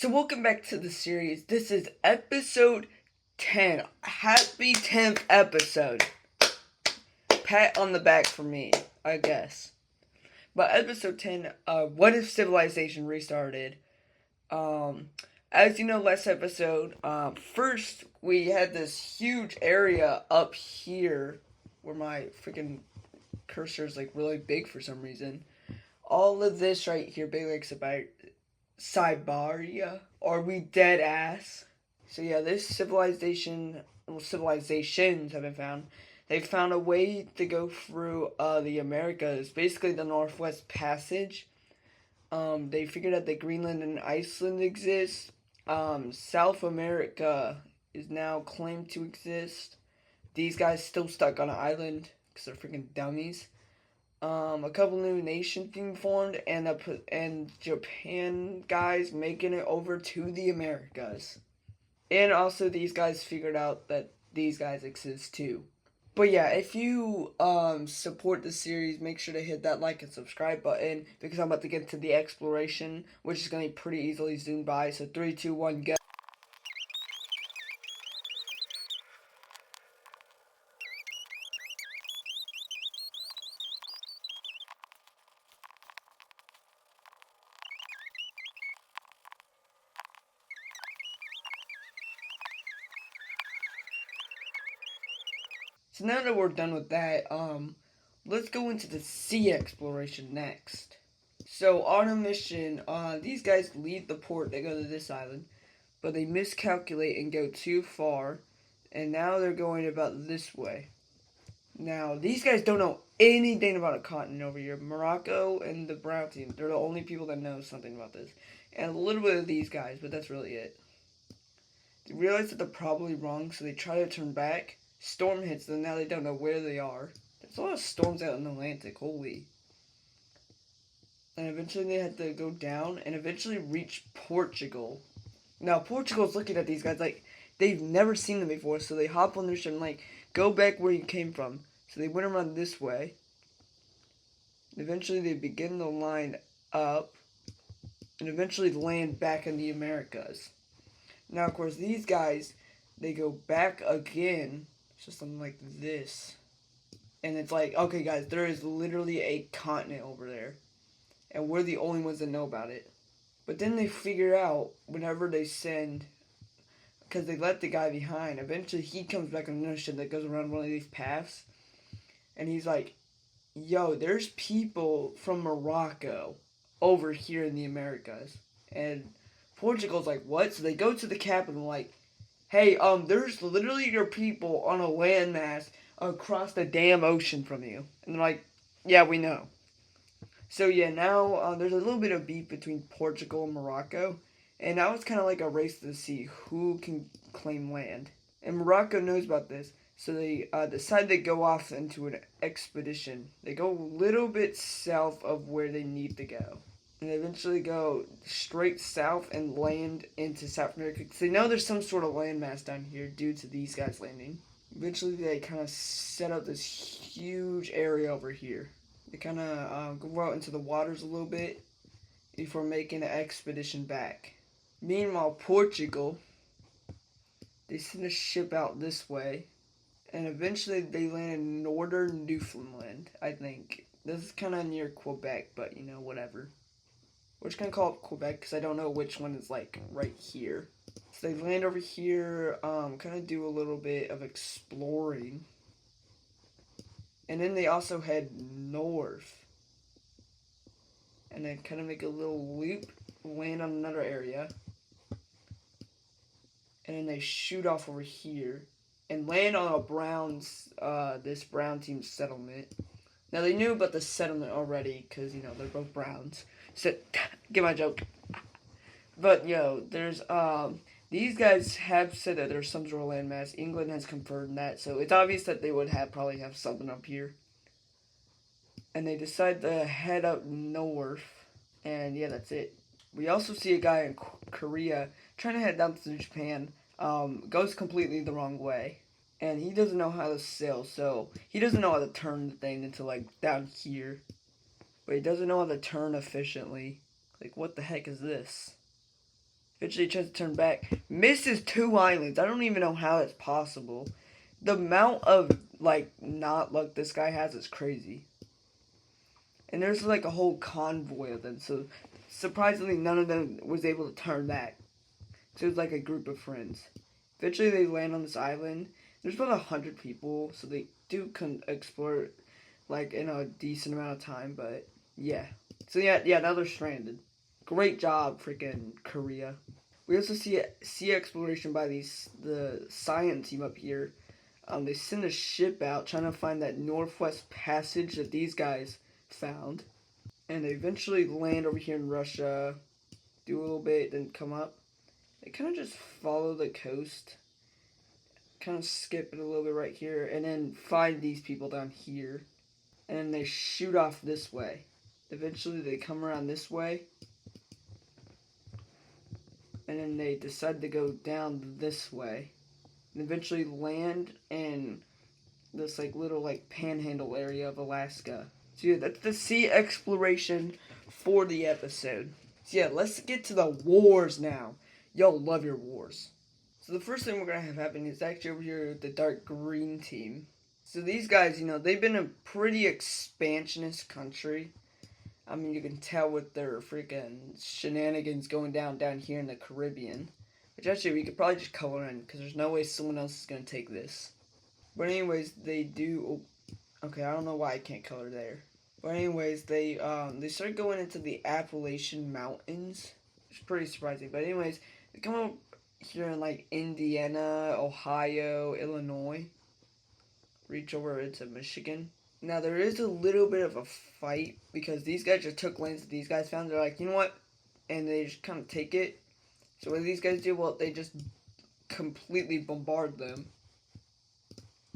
So welcome back to the series. This is episode 10. Happy 10th episode. Pat on the back for me, I guess. But episode 10, what if civilization restarted? As you know, last episode, first we had this huge area up here where my freaking cursor is like really big for some reason. All of this right here, big like Siberia. Are we dead ass? So yeah, this civilizations have been found. They found a way to go through the Americas, basically the Northwest Passage. They figured out that Greenland and Iceland exist. South America is now claimed to exist. These guys still stuck on an island because they're freaking dummies. A couple new nations being formed, and Japan guys making it over to the Americas. And also these guys figured out that these guys exist too. But yeah, if you support the series, make sure to hit that like and subscribe button because I'm about to get to the exploration, which is going to be pretty easily zoomed by. So 3, 2, 1, go. So now that we're done with that, let's go into the sea exploration next. So on a mission, these guys leave the port, they go to this island, but they miscalculate and go too far, and now they're going about this way. Now, these guys don't know anything about a continent over here. Morocco and the Brown team, they're the only people that know something about this. And a little bit of these guys, but that's really it. They realize that they're probably wrong, so they try to turn back. Storm hits them, now they don't know where they are. There's a lot of storms out in the Atlantic, holy. And eventually they had to go down and eventually reach Portugal. Now, Portugal's looking at these guys like they've never seen them before, so they hop on their ship and like, go back where you came from. So they went around this way. Eventually they begin to line up and eventually land back in the Americas. Now, of course, these guys, they go back again, so something like this. And it's like, okay, guys, there is literally a continent over there. And we're the only ones that know about it. But then they figure out, whenever they send, because they left the guy behind, eventually he comes back on another ship that goes around one of these paths. And he's like, yo, there's people from Morocco over here in the Americas. And Portugal's like, what? So they go to the capital like, hey, there's literally your people on a landmass across the damn ocean from you. And they're like, yeah, we know. So yeah, now there's a little bit of beef between Portugal and Morocco. And now it's kind of like a race to see who can claim land. And Morocco knows about this. So they decide to go off into an expedition. They go a little bit south of where they need to go. And they eventually go straight south and land into South America. Because they know there's some sort of landmass down here due to these guys landing. Eventually they kind of set up this huge area over here. They kind of go out into the waters a little bit before making an expedition back. Meanwhile, Portugal, they send a ship out this way. And eventually they land in northern Newfoundland, I think. This is kind of near Quebec, but you know, whatever. We're just going to call it Quebec because I don't know which one is like right here. So they land over here, kind of do a little bit of exploring. And then they also head north. And then kind of make a little loop, land on another area. And then they shoot off over here. And land on this brown team settlement. Now, they knew about the settlement already, because, you know, they're both browns. So, get my joke. But, there's, these guys have said that there's some sort of landmass. England has confirmed that, so it's obvious that they would probably have something up here. And they decide to head up north, and yeah, that's it. We also see a guy in Korea trying to head down to Japan, goes completely the wrong way. And he doesn't know how to sail, so he doesn't know how to turn the thing into, like, down here. But he doesn't know how to turn efficiently. Like, what the heck is this? Eventually tries to turn back. Misses 2 islands. I don't even know how it's possible. The amount of, like, not luck this guy has is crazy. And there's, like, a whole convoy of them. So, surprisingly, none of them was able to turn back. So, it was like a group of friends. Eventually, they land on this island. There's about 100 people. So, they do explore, like, in a decent amount of time. But, yeah. So, yeah, now they're stranded. Great job, freaking Korea. We also see sea exploration by the science team up here. They send a ship out trying to find that northwest passage that these guys found. And they eventually land over here in Russia, do a little bit, then come up. They kind of just follow the coast, kind of skip it a little bit right here, and then find these people down here. And then they shoot off this way. Eventually they come around this way, and then they decide to go down this way, and eventually land in this like little like panhandle area of Alaska. So yeah, that's the sea exploration for the episode. So yeah, let's get to the wars now. Y'all love your wars. So the first thing we're gonna have happen is actually over here with the dark green team. So these guys, they've been a pretty expansionist country. I mean, you can tell with their freaking shenanigans going down here in the Caribbean. Which actually we could probably just color in, because there's no way someone else is going to take this. But anyways, they do... Oh, okay, I don't know why I can't color there. But anyways, they start going into the Appalachian Mountains. It's pretty surprising. But anyways, they come up here in like Indiana, Ohio, Illinois. Reach over into Michigan. Now, there is a little bit of a fight because these guys just took lands that these guys found. They're like, you know what? And they just kind of take it. So what do these guys do? Well, they just completely bombard them.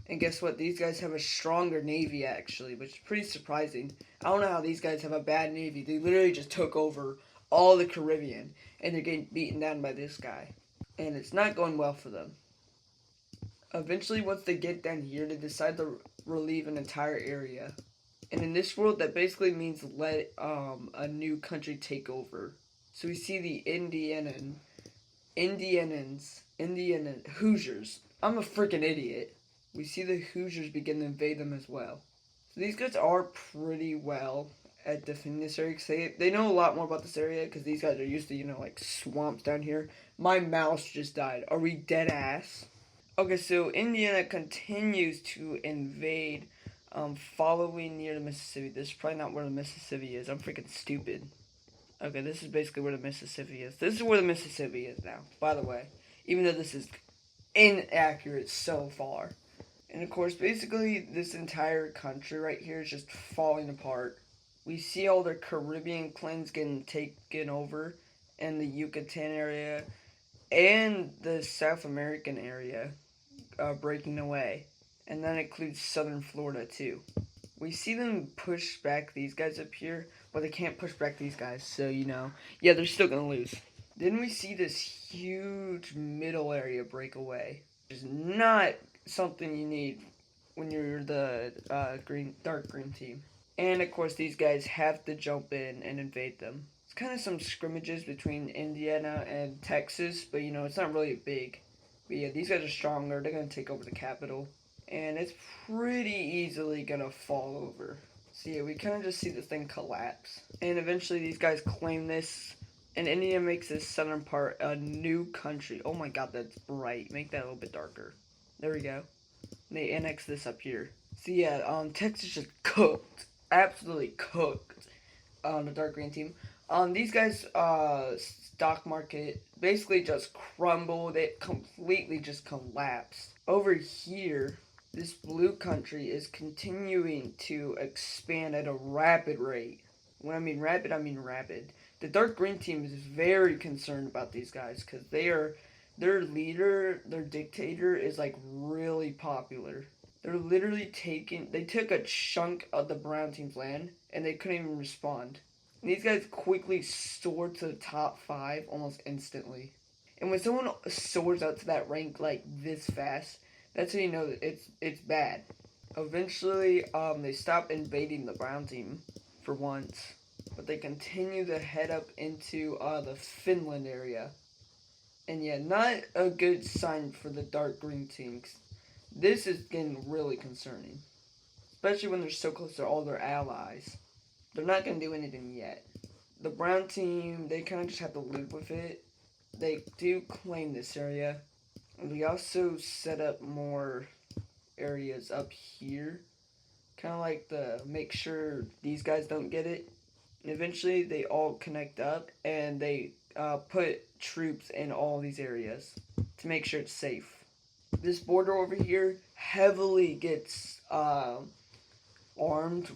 And guess what? These guys have a stronger navy, actually, which is pretty surprising. I don't know how these guys have a bad navy. They literally just took over all the Caribbean, and they're getting beaten down by this guy. And it's not going well for them. Eventually, once they get down here, they decide to relieve an entire area. And in this world, that basically means let a new country take over. So we see the Hoosiers. I'm a freaking idiot. We see the Hoosiers begin to invade them as well. So these guys are pretty well at defending this area. Cause they know a lot more about this area because these guys are used to, like swamps down here. My mouse just died. Are we dead ass? Okay, so Indiana continues to invade, following near the Mississippi. This is probably not where the Mississippi is. I'm freaking stupid. Okay, this is basically where the Mississippi is. This is where the Mississippi is now, by the way. Even though this is inaccurate so far. And of course, basically, this entire country right here is just falling apart. We see all the Caribbean clans getting taken over, and the Yucatan area, and the South American area. Breaking away, and that includes southern Florida too. We see them push back these guys up here, but they can't push back these guys, so yeah, they're still gonna lose. Then we see this huge middle area breakaway, which is not something you need when you're the dark green team. And of course, these guys have to jump in and invade them. It's kind of some scrimmages between Indiana and Texas, but it's not really big. But yeah, these guys are stronger. They're going to take over the capital. And it's pretty easily going to fall over. So yeah, we kind of just see this thing collapse. And eventually these guys claim this. And India makes this southern part a new country. Oh my god, that's bright. Make that a little bit darker. There we go. And they annex this up here. So yeah, Texas just cooked. Absolutely cooked. The dark green team. These guys, stock market basically just crumbled. It completely just collapsed. Over here, this blue country is continuing to expand at a rapid rate. When I mean rapid, I mean rapid. The dark green team is very concerned about these guys because their leader, their dictator, is like really popular. They're literally they took a chunk of the brown team's land and they couldn't even respond. And these guys quickly soared to the top 5 almost instantly. And when someone soars out to that rank like this fast, that's how you know that it's bad. Eventually, they stop invading the brown team for once, but they continue to head up into the Finland area. And yeah, not a good sign for the dark green team. This is getting really concerning. Especially when they're so close to all their allies. They're not going to do anything yet. The brown team, they kind of just have to live with it. They do claim this area. And we also set up more areas up here. Kind of like to make sure these guys don't get it. And eventually they all connect up and they put troops in all these areas to make sure it's safe. This border over here heavily gets armed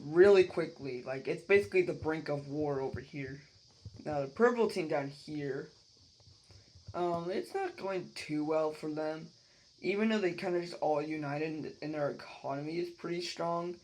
really quickly. Like, it's basically the brink of war over here. Now, the purple team down here, it's not going too well for them. Even though they kind of just all united and their economy is pretty strong.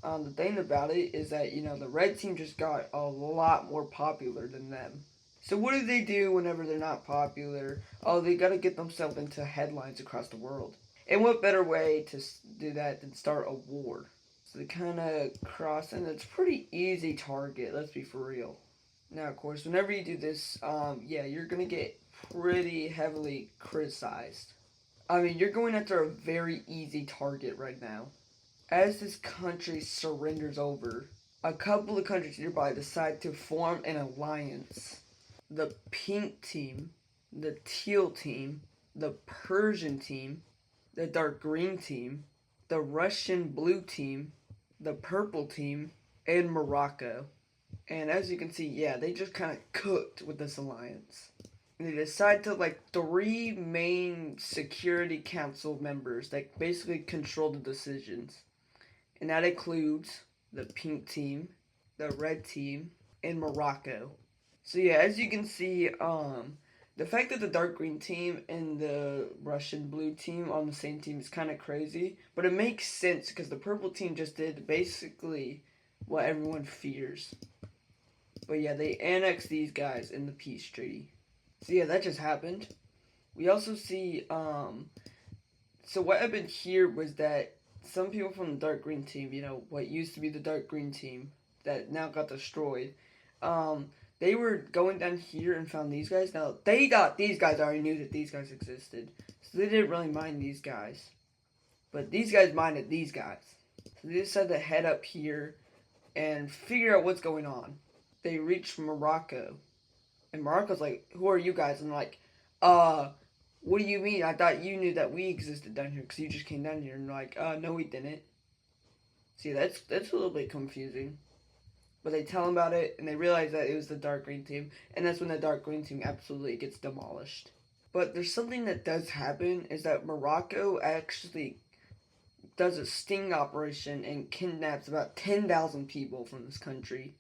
The thing about it is that, the red team just got a lot more popular than them. So what do they do whenever they're not popular? Oh, they gotta get themselves into headlines across the world. And what better way to do that than start a war? So they kind of cross, and it's a pretty easy target, let's be for real. Now, of course, whenever you do this, yeah, you're gonna get pretty heavily criticized. I mean, you're going after a very easy target right now. As this country surrenders over, a couple of countries nearby decide to form an alliance. The pink team, the teal team, the Persian team, the dark green team, the Russian blue team, the purple team, and Morocco. And as you can see, yeah, they just kind of cooked with this alliance. And they decide to, like, three main security council members that basically control the decisions. And that includes the pink team, the red team, and Morocco. So yeah, as you can see, the fact that the dark green team and the Russian blue team on the same team is kind of crazy, but it makes sense because the purple team just did basically what everyone fears. But yeah, they annexed these guys in the peace treaty. So yeah, that just happened. We also see, so what happened here was that some people from the dark green team, what used to be the dark green team that now got destroyed, they were going down here and found these guys. Now, they got these guys, already knew that these guys existed. So they didn't really mind these guys. But these guys minded these guys. So they decided to head up here and figure out what's going on. They reached Morocco. And Morocco's like, who are you guys? And they're like, what do you mean? I thought you knew that we existed down here because you just came down here. And they're like, no, we didn't. See, that's a little bit confusing. But they tell them about it, and they realize that it was the dark green team, and that's when the dark green team absolutely gets demolished. But there's something that does happen, is that Morocco actually does a sting operation and kidnaps about 10,000 people from this country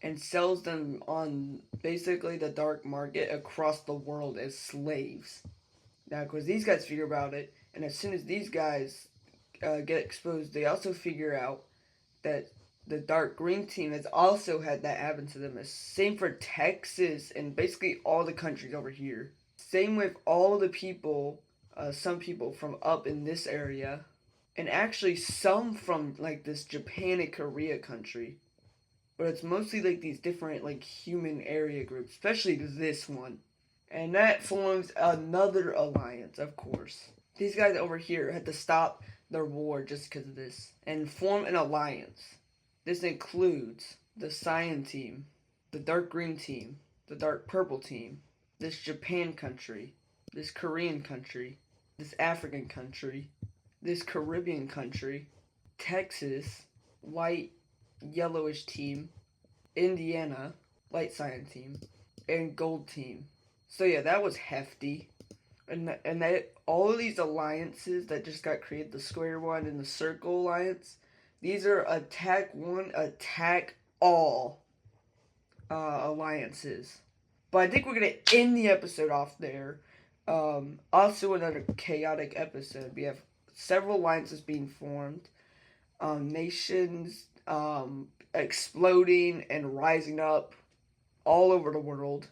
and sells them on basically the dark market across the world as slaves. Now, of course, these guys figure about it, and as soon as these guys get exposed, they also figure out that the dark green team has also had that happen to them. Same for Texas and basically all the countries over here. Same with all the people, some people from up in this area, and actually some from like this Japan and Korea country. But it's mostly like these different like human area groups, especially this one. And that forms another alliance, of course. These guys over here had to stop their war just because of this and form an alliance. This includes the cyan team, the dark green team, the dark purple team, this Japan country, this Korean country, this African country, this Caribbean country, Texas, white, yellowish team, Indiana, light cyan team, and gold team. So yeah, that was hefty. And that all of these alliances that just got created, the square one and the circle alliance, these are attack one, attack all alliances. But I think we're going to end the episode off there. Also, another chaotic episode. We have several alliances being formed, nations exploding and rising up all over the world.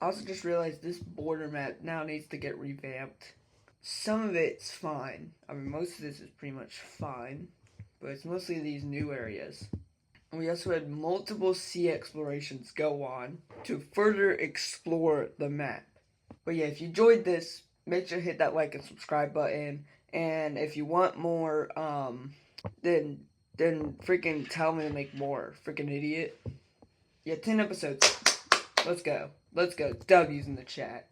I also just realized this border map now needs to get revamped. Some of it's fine. I mean, most of this is pretty much fine. But it's mostly these new areas. And we also had multiple sea explorations go on to further explore the map. But yeah, if you enjoyed this, make sure to hit that like and subscribe button. And if you want more, then freaking tell me to make more. Freaking idiot. Yeah, 10 episodes. Let's go. Let's go. W's in the chat.